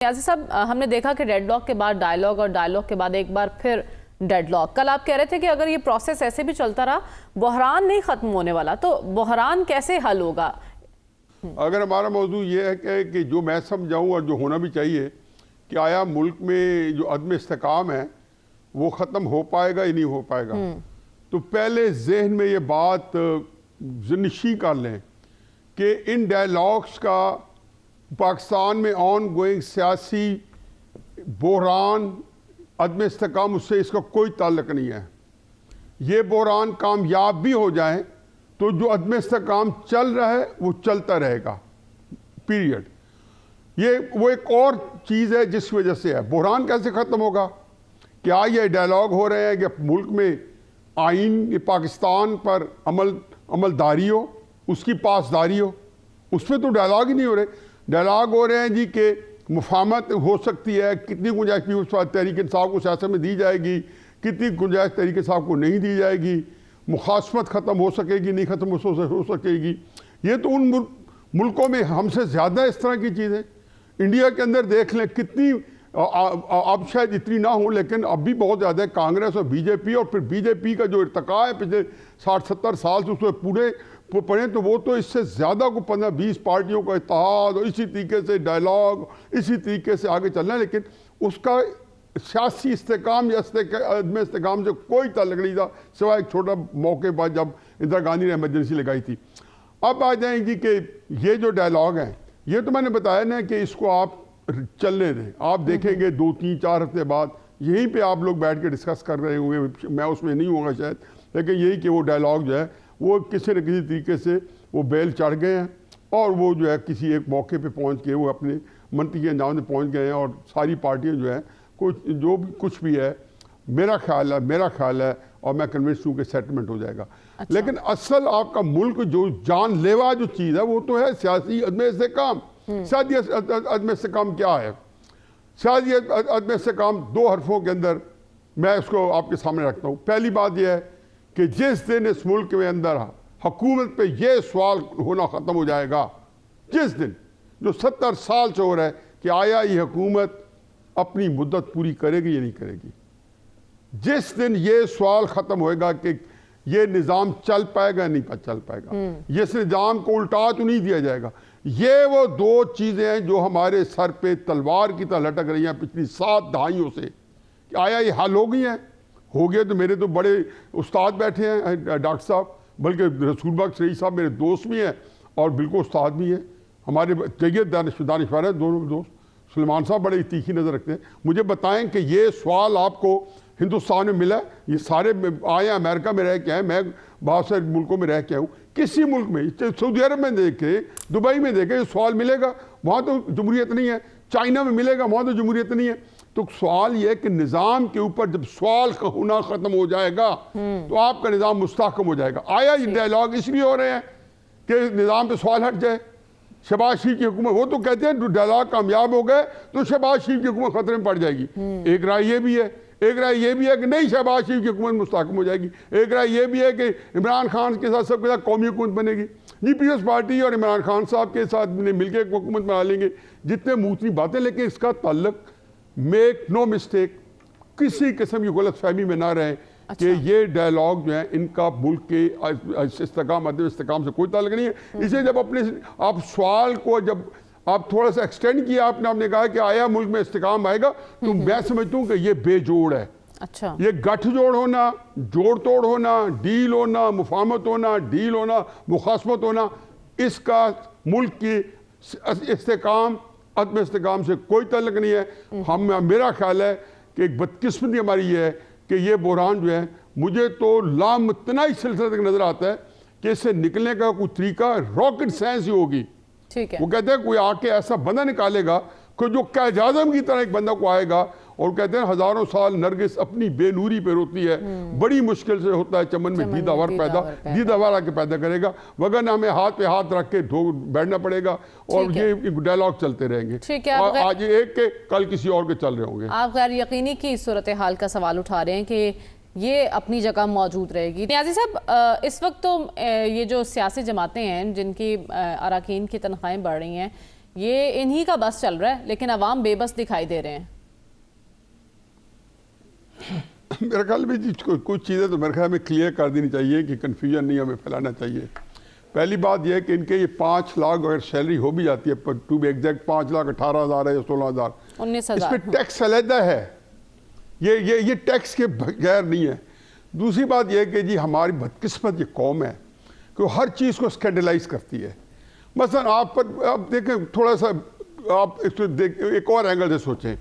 नियाज़ी साहब, हमने देखा कि डेडलॉक के बाद डायलॉग और डायलॉग के बाद एक बार फिर डेडलॉक। कल आप कह रहे थे कि अगर ये प्रोसेस ऐसे भी चलता रहा बहरान नहीं ख़त्म होने वाला, तो बहरान कैसे हल होगा? अगर हमारा मौजू ये है कि जो मैं समझाऊँ और जो होना भी चाहिए कि आया मुल्क में जो अदम इस्तेकाम है वो ख़त्म हो पाएगा या नहीं हो पाएगा, तो पहले जहन में ये बात ज़निशी कर लें कि इन डायलॉग्स का पाकिस्तान में ऑन गोइंग सियासी बहरान अदम इस्तेकाम उससे इसका कोई ताल्लुक नहीं है। ये बहरान कामयाब भी हो जाए तो जो अदम इस्तेकाम चल रहा है वो चलता रहेगा, पीरियड। ये वो एक और चीज़ है जिस वजह से है। बहरान कैसे ख़त्म होगा? क्या ये डायलॉग हो रहे हैं कि मुल्क में आइन पाकिस्तान पर अमलदारी हो, उसकी पासदारी हो? उस पर तो डायलॉग ही नहीं हो रहे। डायलॉग हो रहे हैं जी कि मुफाहमत हो सकती है, कितनी गुंजाइश भी उस तहरीक इंसाफ को सियासत में दी जाएगी, कितनी गुंजाइश तहरीक इंसाफ को नहीं दी जाएगी, मुखासमत ख़त्म हो सकेगी नहीं ख़त्म हो सकेगी। ये तो उन मुल्कों में हमसे ज़्यादा इस तरह की चीज़ें। इंडिया के अंदर देख लें कितनी, अब शायद इतनी ना हो लेकिन अब भी बहुत ज़्यादा है। कांग्रेस और बीजेपी, और फिर बीजेपी का जो इर्तिका है पिछले 60-70 साल से उसमें पूरे पढ़े तो वो तो इससे ज़्यादा को 15-20 पार्टियों का इत्तेहाद और इसी तरीके से डायलॉग इसी तरीके से आगे चलना है, लेकिन उसका सियासी इस्तेकाम या अदम इस्तेकाम से कोई ताल्लुक नहीं था, सिवाय एक छोटा मौके पर जब इंदिरा गांधी ने एमरजेंसी लगाई थी। अब आ जाएंगी कि ये जो डायलॉग हैं, ये तो मैंने बताया ना कि इसको आप चलने दें। आप देखेंगे 2-3-4 हफ्ते बाद यहीं पे आप लोग बैठ के डिस्कस कर रहे होंगे, मैं उसमें नहीं होगा शायद, लेकिन यही कि वो डायलॉग जो है वो किसी न किसी तरीके से वो बेल चढ़ गए हैं और वो जो है किसी एक मौके पे पहुंच के वो अपने मंतकी अंजाम में पहुंच गए हैं। और सारी पार्टियां जो है कुछ भी है, मेरा ख्याल है और मैं कन्विंस हूँ कि सेटलमेंट हो जाएगा। अच्छा। लेकिन असल आपका मुल्क जो जानलेवा जो चीज़ है वो तो है सियासी अदम इस्तेकाम। सियासी अदम इस्तेकाम क्या है? सियासी अदम इस्तेकाम 2 हरफों के अंदर मैं उसको आपके सामने रखता हूँ। पहली बात यह है कि जिस दिन इस मुल्क में अंदर हुकूमत पे ये सवाल होना ख़त्म हो जाएगा, जिस दिन जो 70 साल से हो रहा है कि आया ये हुकूमत अपनी मुद्दत पूरी करेगी या नहीं करेगी, जिस दिन ये सवाल ख़त्म होएगा कि ये निज़ाम चल पाएगा नहीं चल पाएगा, ये इस निज़ाम को उल्टा तो नहीं दिया जाएगा। ये वो 2 चीज़ें हैं जो हमारे सर पे तलवार की तरह लटक रही हैं पिछली 7 दहाइयों से। आया ये हल हो गई हैं? हो गया तो मेरे तो बड़े उस्ताद बैठे हैं, डॉक्टर साहब, बल्कि रसूल बख्श रईस साहब मेरे दोस्त भी हैं और बिल्कुल उस्ताद भी हैं, हमारे जैद दानिशवर हैं, दोनों दोस्त। सुलेमान साहब बड़े तीखी नज़र रखते हैं। मुझे बताएं कि ये सवाल आपको हिंदुस्तान में मिला? ये सारे आए हैं, अमेरिका में रह के आए, मैं बहुत सारे मुल्कों में रह के आऊँ, किसी मुल्क में, सऊदी अरब में देखे, दुबई में देखे, सवाल मिलेगा? वहाँ तो जमहूरियत नहीं है। चाइना में मिलेगा? वहाँ तो जमहूरियत नहीं है। तो सवाल यह है कि निज़ाम के ऊपर जब सवाल का होना ख़त्म हो जाएगा तो आपका निज़ाम मुस्तहकम हो जाएगा। आया ये डायलॉग इसलिए हो रहे हैं कि निज़ाम पे सवाल हट जाए। शहबाज शरीफ की हुकूमत, वो तो कहते हैं डायलॉग कामयाब हो गए तो शहबाज शरीफ की हुकूमत खतरे में पड़ जाएगी। एक राय ये भी है, एक राय ये भी है कि नहीं, शहबाज शरीफ की हुकूमत मुस्तहकम हो जाएगी। एक राय ये भी है कि इमरान खान के साथ सबके साथ कौमी हुकूमत बनेगी, पीपल्स पार्टी और इमरान खान साहब के साथ मिलकर एक हुकूमत बना लेंगे। जितने मूसनी बातें, लेकिन इसका ताल्लुक, मेक नो मिस्टेक, किसी किस्म की गलत फहमी में ना रहें। अच्छा। कि ये डायलॉग जो है इनका मुल्क के इस्तेकाम अदम इस्तेकाम से कोई ताल्लुक नहीं है। इसे जब अपने आप सवाल को जब आप थोड़ा सा एक्सटेंड किया, आपने कहा कि आया मुल्क में इस्तेकाम आएगा, तो मैं समझता हूँ कि ये बेजोड़ है। अच्छा। ये गठजोड़ होना, जोड़ तोड़ होना, डील होना, मुफाहमत होना, डील होना, मुखासमत होना, इसका मुल्क की इस्तेकाम अदम इस्तेकाम से कोई ताल्लुक नहीं है। मेरा ख्याल है कि एक बदकिस्मती हमारी ये है कि ये बहरान जो है, मुझे तो लामतनाई सिलसिला तक नजर आता है कि इससे निकलने का कोई तरीका रॉकेट साइंस ही होगी। ठीक है। वो कहते हैं कोई आके ऐसा बंदा निकालेगा कि जो कैद आज़म की तरह एक बंदा को आएगा और कहते हैं हजारों साल नरगिस अपनी बेनूरी पे रोती है, बड़ी मुश्किल से होता है चमन में दीदावर आके पैदा करेगा, वगरना हमें हाथ पे हाथ रख के बैठना पड़ेगा और ये डायलॉग चलते रहेंगे। ठीक है। आज एक के कल किसी और के चल रहे होंगे। आप गैर यकीनी की सूरत हाल का सवाल उठा रहे हैं कि ये अपनी जगह मौजूद रहेगी। नियाज़ी साहब, इस वक्त तो ये जो सियासी जमातें हैं जिनकी अरकान की तनख्वाहें बढ़ रही हैं, ये इन्हीं का बस चल रहा है, लेकिन अवाम बेबस दिखाई दे रहे हैं। मेरे ख्याल में जी कुछ चीज़ें तो मेरे ख्याल में क्लियर कर देनी चाहिए कि कन्फ्यूजन नहीं हमें फैलाना चाहिए। पहली बात यह है कि इनके ये 5 लाख अगर सैलरी हो भी जाती है, टू बी एग्जैक्ट 5,18,000 है या 16,000, 19,000 इस पर टैक्स अलहदा है, ये टैक्स के बगैर नहीं है। दूसरी बात यह है कि जी हमारी बदकिस्मत ये कौम है कि वो हर चीज़ को स्कैंडलाइज करती है। मसलन आप देखें थोड़ा सा, आप इसको एक और एंगल से सोचें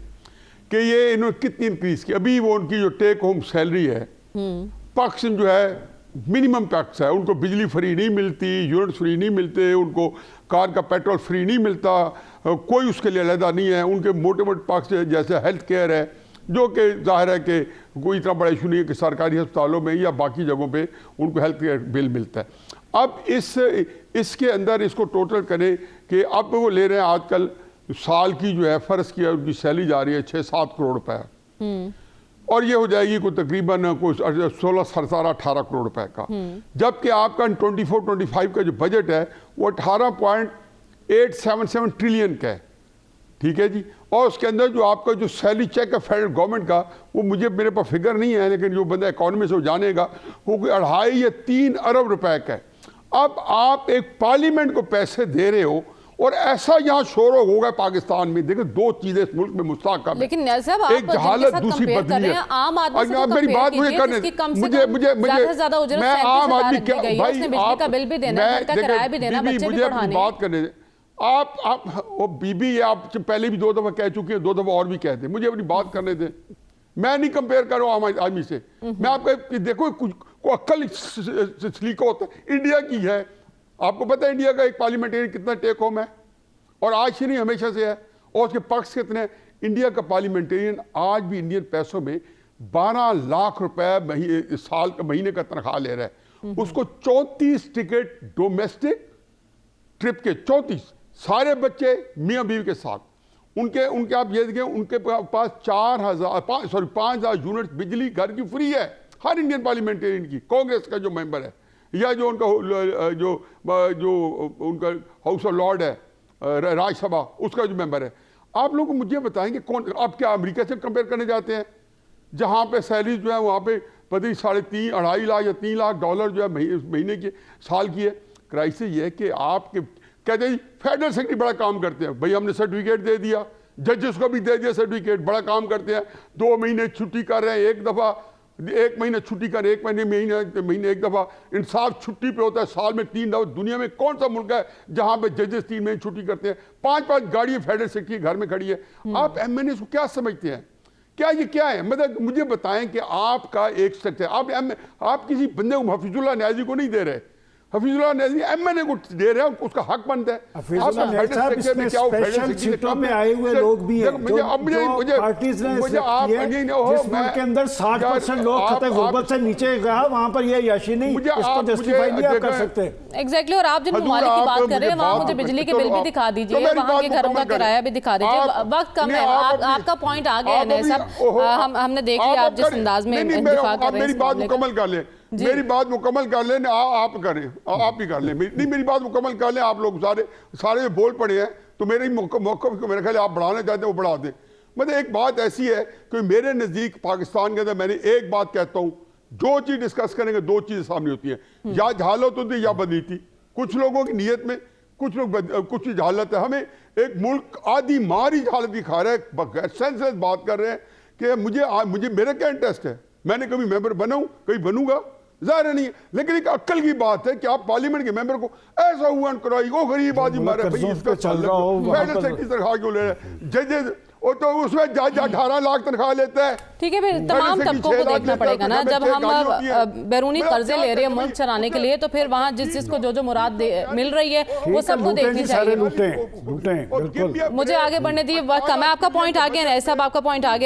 कि ये इन्होंने कितनी इंक्रीज की। अभी वो उनकी जो टेक होम सैलरी है, पाकिस्तान जो है मिनिमम टैक्स है, उनको बिजली फ्री नहीं मिलती, यूनिट फ्री नहीं मिलते, उनको कार का पेट्रोल फ्री नहीं मिलता, कोई उसके लिए अलहदा नहीं है। उनके मोटे मोटे टैक्स जैसे हेल्थ केयर है, जो कि जाहिर है कि कोई इतना बड़ा इशू नहीं है कि सरकारी अस्पतालों में या बाकी जगहों पे उनको हेल्थ केयर बिल मिलता है। अब इसके अंदर इसको टोटल करें कि अब वो ले रहे हैं आजकल साल की जो है फ़र्ज़ किया उनकी सैलरी जा रही है 6-7 करोड़ रुपए, और ये हो जाएगी कोई तकरीबन कोई 16-17-18 करोड़ रुपए का, जबकि आपका 24-25 का जो बजट है वो 18.877 ट्रिलियन का है। ठीक है जी, और उसके अंदर जो आपका जो सैलरी चेक है फेडरल गवर्नमेंट का, वो मेरे पास फिगर नहीं है, लेकिन जो बंदा इकॉनमी से वो जानेगा, वो कोई 2.5 या 3 अरब रुपए का है। अब आप एक पार्लियामेंट को पैसे दे रहे हो और ऐसा यहाँ शोर होगा पाकिस्तान में। देखो दो चीजें इस मुल्क में मुस्तहकम है, लेकिन साहब आप एक जहालत, दूसरी बदली है। आम आदमी से मेरी बात मुझे करने मैं आम आदमी क्या भाई, बिजली का बिल भी देना है, किराया भी देना, बच्चे भी पढ़ाने। बात करने आप वो बीबी ये आप पहले भी 2 दफा कह चुके हैं, 2 दफा और भी कहते हैं, मुझे अपनी बात करने दें। मैं नहीं कंपेयर कर रहा हूँ आम आदमी से, मैं आपको देखो को अक्ल सलीका होता है। इंडिया की है, आपको पता है इंडिया का एक पार्लियामेंटेरियन कितना टेक होम है, और आज से नहीं हमेशा से है, और उसके पक्ष कितने। इंडिया का पार्लियामेंटेरियन आज भी इंडियन पैसों में 12 लाख रुपए साल का महीने का तनख्वाह ले रहा है। उसको 34 टिकट डोमेस्टिक ट्रिप के, 34 सारे बच्चे मियाँ बीवी के साथ, उनके आप ये देखें उनके पास 5,000 यूनिट बिजली घर की फ्री है हर इंडियन पार्लियामेंटेरियन की, कांग्रेस का जो मेंबर है या जो उनका जो उनका हाउस ऑफ लॉर्ड है राज्यसभा, उसका जो मेंबर है। आप लोग मुझे बताएंगे कौन, आप क्या अमेरिका से कंपेयर करने जाते हैं जहाँ पे सैलरी जो है वहाँ पे पता नहीं 3.5 2.5 लाख या 3 लाख डॉलर जो है महीने की साल की है। क्राइसिस ये है कि आपके कहते हैं फेडरल सेक्रेटरी बड़ा काम करते हैं, भाई हमने सर्टिफिकेट दे दिया, जजेस को भी दे दिया सर्टिफिकेट, बड़ा काम करते हैं, 2 महीने छुट्टी कर रहे हैं, 1 महीने छुट्टी कर, 1 महीने 1 दफा इंसाफ छुट्टी पे होता है, साल में 3 दफा। दुनिया में कौन सा मुल्क है जहां पे जजेस 3 महीने छुट्टी करते हैं? 5-5 गाड़ियां फेडरल सेक्रेटरी घर में खड़ी है। आप एमएनए को क्या समझते हैं? क्या ये क्या है? मतलब मुझे बताएं कि आपका एक सेक्टर, आप किसी बंदे को हफीजुल्लाह न्याजी को नहीं दे रहे, हफीजुल्लाह न्याजी एमएनए को दे रहे हैं, उसका हक बनता है। स्पेशल सीटों में आए हुए लोग भी हैं, पार्टीज ने के अंदर 60% लोग खतरे गुर्बत से नीचे गया, वहां पर ये याशी नहीं, इसको जस्टिफाई नहीं आप कर सकते। एग्जैक्टली। और आप जिन ममालिक की बात कर रहे हैं वहाँ मुझे बिजली के बिल भी दिखा दीजिए, वहाँ के घरों का किराया भी दिखा दीजिए। वक्त कम है, आपका पॉइंट आ गया है साहब, हमने देख लिया आप जिस अंदाज में इंतफा कर रहे हैं। मेरी बात मुकम्मल कर लें, मेरी बात मुकम्मल कर लें, आप करें, आप ही कर लें, नहीं मेरी बात मुकम्मल कर लें। आप लोग सारे बोल पड़े हैं, तो मेरे मौक़िफ़ को मेरे ख्याल आप बढ़ाना चाहते हैं वो बढ़ा दें। मतलब एक बात ऐसी है कि मेरे नज़दीक पाकिस्तान के अंदर मैंने एक बात कहता हूँ, जो चीज़ डिस्कस करेंगे 2 चीज़ें सामने होती हैं, या जहालत होती है या बदनीति। कुछ लोगों की नीयत में कुछ जहालत है। हमें एक मुल्क आधी मारी जहालत दिखा रहा है, सेंसलेस बात कर रहे हैं कि मुझे मेरा क्या इंटरेस्ट है, मैंने कभी मेंबर बनाऊं, कभी बनूंगा, ज़ाहिर नहीं है। लेकिन एक अक्ल की बात है कि आप पार्लियामेंट के मेंबर को ऐसा हुआ कराई, वो गरीब आदमी मारे, भाई इसका चल रहा हो तनख्वाह क्यों ले रहे जजेस, और तो उसमें जज 18 लाख तनख्वाह लेता है। ठीक है, फिर तमाम तबकों को देखना पड़ेगा ना। जब हम बैरूनी कर्जे ले रहे हैं मुल्क चलाने के लिए, तो फिर वहाँ जिस को जो मुराद मिल रही है वो सबको देखनी चाहिए। लूटें, मुझे आगे बढ़ने दिए, वक्त कम है। आपका पॉइंट आ गया है, साहब आपका पॉइंट आ गया।